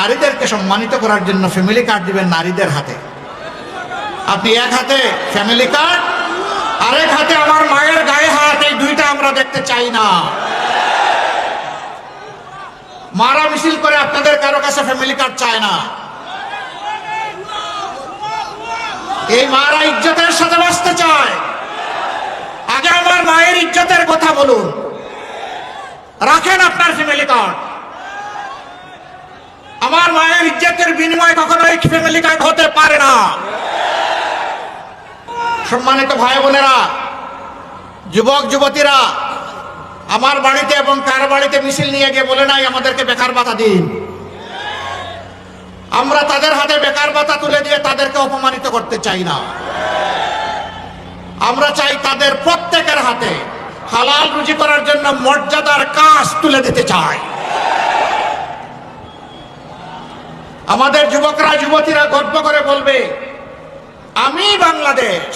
নারীদেরকে সম্মানিত করার জন্য ফ্যামিলি কার্ড দিবেন নারীদের হাতে। আপনি এক হাতে ফ্যামিলি কার্ড, আরেক হাতে আমার মায়ের গায়ে হাত, এই দুইটা আমরা দেখতে চাই না। মারা মিছিল করে আপনাদের কারো কাছে ফ্যামিলি কার্ড চায় না। এই মারা ইজ্জতের সাথে বাঁচতে চায়। আগে আমার মায়ের ইজ্জতের কথা বলুন, রাখেন আপনার ফ্যামিলি কার্ড। আমার মায়ের ইজ্জতের বিনিময়ে কখনো এই ফ্যামিলি কার্ড হতে পারে না। সম্মানিত ভাই বোনেরা, যুবক যুবতীরা, আমার বাড়িতে এবং কার বাড়িতে মিছিল নিয়ে গিয়ে বলে নাই আমাদেরকে বেকার ভাতা দিন। আমরা তাদের হাতে বেকার ভাতা তুলে দিয়ে তাদেরকে অপমানিত করতে চাই না। আমরা চাই তাদের প্রত্যেকের হাতে হালাল রুজি করার জন্য মর্যাদার কাজ তুলে দিতে চাই। আমাদের যুবকরা যুবতীরা গর্ব করে বলবে, আমি বাংলাদেশ।